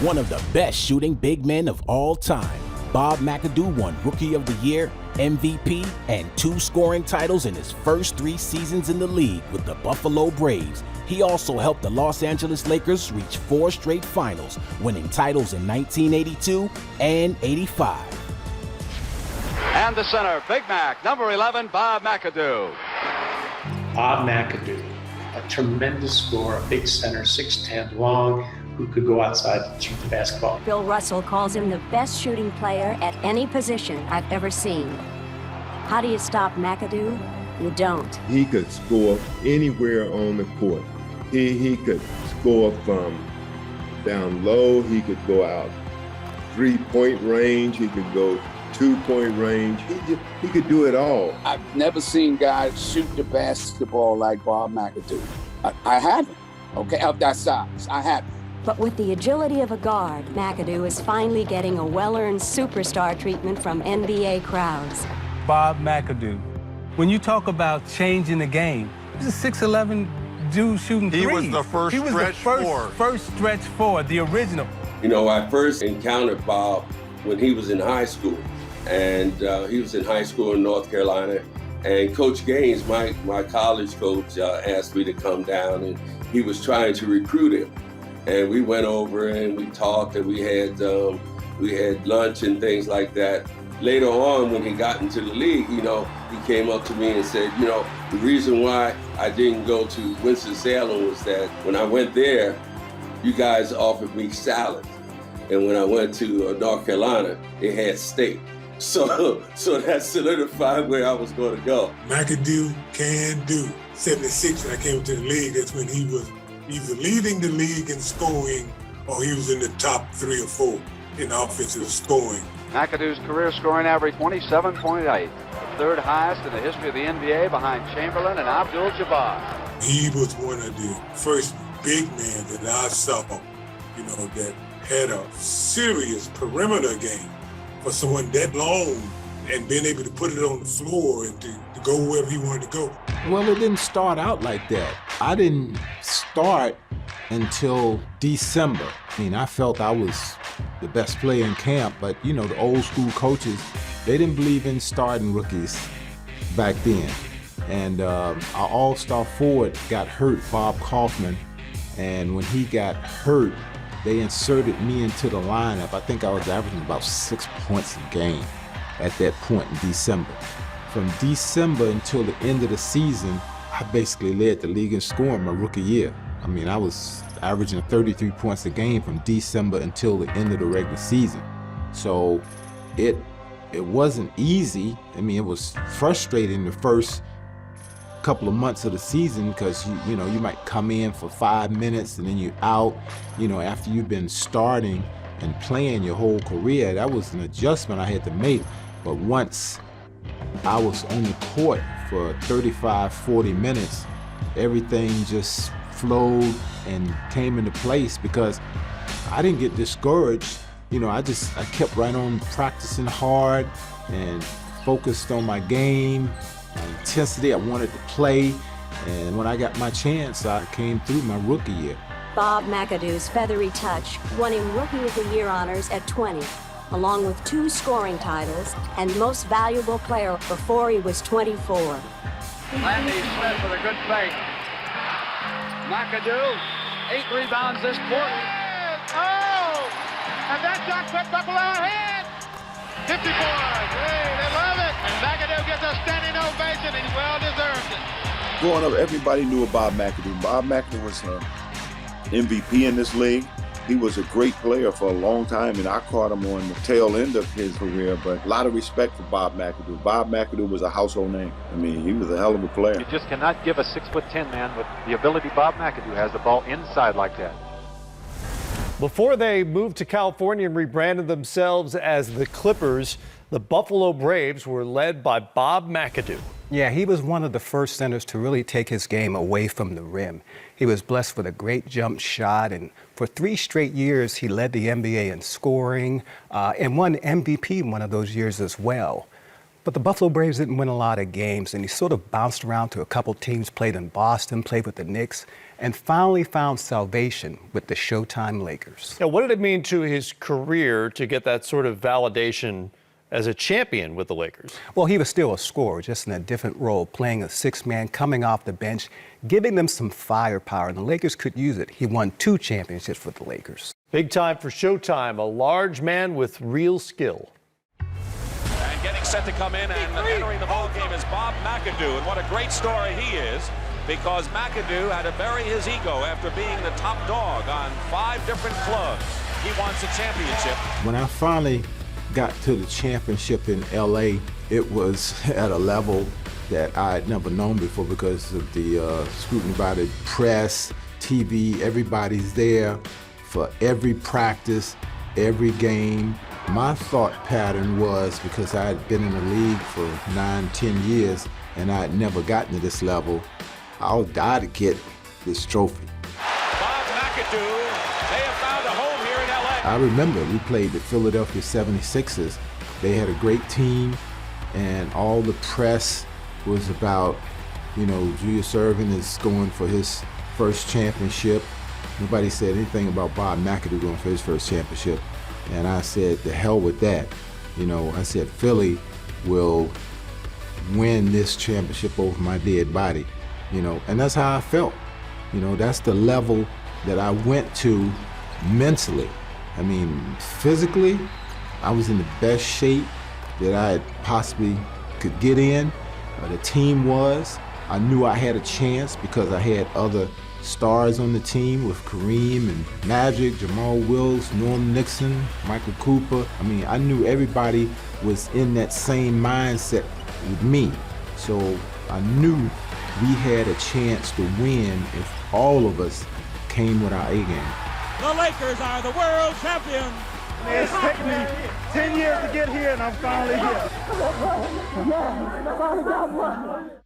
one of the best shooting big men of all time. Bob McAdoo won Rookie of the Year, MVP, and 2 scoring titles in his first 3 seasons in the league with the Buffalo Braves. He also helped the Los Angeles Lakers reach 4 straight finals, winning titles in 1982 and 85. And the center, Big Mac, number 11, Bob McAdoo. Bob McAdoo, a tremendous scorer, a big center, 6'10", long, who could go outside and shoot the basketball. Bill Russell calls him the best shooting player at any position I've ever seen. How do you stop McAdoo? You don't. He could score anywhere on the court. He could score from down low. He could go out 3-point range. He could go 2-point range. He could do it all. I've never seen guys shoot the basketball like Bob McAdoo. I haven't, okay, of that size. I haven't. But with the agility of a guard, McAdoo is finally getting a well-earned superstar treatment from NBA crowds. Bob McAdoo, when you talk about changing the game, he was a 6'11" dude shooting threes. He was the first stretch four. First stretch four, the original. You know, I first encountered Bob when he was in high school. And he was in high school in North Carolina. And Coach Gaines, my college coach, asked me to come down, and he was trying to recruit him. And we went over and we talked, and we had lunch and things like that. Later on, when he got into the league, you know, he came up to me and said, you know, the reason why I didn't go to Winston-Salem was that when I went there, you guys offered me salad. And when I went to North Carolina, they had steak. So that solidified where I was going to go. McAdoo can do. 76, when I came to the league, that's when he was either leading the league in scoring or he was in the top 3 or 4 in offensive scoring. McAdoo's career scoring average 27.8, the 3rd highest in the history of the NBA behind Chamberlain and Abdul-Jabbar. He was one of the first big men that I saw, you know, that had a serious perimeter game for someone that long and being able to put it on the floor and to go wherever he wanted to go. Well, it didn't start out like that. I didn't start until December. I mean, I felt I was the best player in camp, but you know, the old school coaches, they didn't believe in starting rookies back then. And our all-star forward got hurt, Bob Kaufman, and when he got hurt, they inserted me into the lineup. I think I was averaging about 6 points a game at that point in December. From December until the end of the season, I basically led the league in scoring my rookie year. I mean, I was averaging 33 points a game from December until the end of the regular season. So it wasn't easy. I mean, it was frustrating the first couple of months of the season because you know, you might come in for 5 minutes and then you're out, you know, after you've been starting and playing your whole career. That was an adjustment I had to make. But once I was on the court for 35, 40 minutes, everything just flowed and came into place because I didn't get discouraged. You know, I kept right on practicing hard and focused on my game, my intensity. I wanted to play, and when I got my chance, I came through my rookie year. Bob McAdoo's feathery touch won him Rookie of the Year honors at 20, along with 2 scoring titles and Most Valuable Player before he was 24. Landy Smith with a good fake. McAdoo, 8 rebounds this quarter. Oh! And that shot put Buffalo ahead! 54. Hey, they love it! And McAdoo gets a standing ovation, and he well deserves it. Growing up, everybody knew Bob McAdoo. Bob McAdoo was an MVP in this league. He was a great player for a long time, and I caught him on the tail end of his career, but a lot of respect for Bob McAdoo. Bob McAdoo was a household name. I mean, he was a hell of a player. You just cannot give a 6'10" man with the ability Bob McAdoo has the ball inside like that. Before they moved to California and rebranded themselves as the Clippers, the Buffalo Braves were led by Bob McAdoo. Yeah, he was one of the first centers to really take his game away from the rim. He was blessed with a great jump shot, and for 3 straight years, he led the NBA in scoring and won MVP one of those years as well. But the Buffalo Braves didn't win a lot of games, and he sort of bounced around to a couple teams, played in Boston, played with the Knicks, and finally found salvation with the Showtime Lakers. Now, what did it mean to his career to get that sort of validation as a champion with the Lakers? Well, he was still a scorer, just in a different role, playing a six-man, coming off the bench, giving them some firepower, and the Lakers could use it. He won 2 championships with the Lakers. Big time for Showtime, a large man with real skill. And getting set to come in and entering the ball game is Bob McAdoo, and what a great story he is, because McAdoo had to bury his ego after being the top dog on 5 different clubs. He wants a championship. When I finally got to the championship in LA, it was at a level that I had never known before because of the scrutiny by the press, TV, everybody's there for every practice, every game. My thought pattern was, because I had been in the league for 9-10 years and I had never gotten to this level, I'll die to get this trophy. Bob McAdoo, they have found a home here in LA. I remember we played the Philadelphia 76ers. They had a great team, and all the press was about, Julius Erving is going for his first championship. Nobody said anything about Bob McAdoo going for his first championship. And I said, the hell with that. I said, Philly will win this championship over my dead body. And that's how I felt. That's the level that I went to mentally. I mean, physically, I was in the best shape that I possibly could get in. The team was. I knew I had a chance because I had other stars on the team with Kareem and Magic, Jamal Wills, Norm Nixon, Michael Cooper. I mean, I knew everybody was in that same mindset with me. So I knew we had a chance to win if all of us came with our A game. The Lakers are the world champions. It's taken me 10 years to get here, and I'm finally here.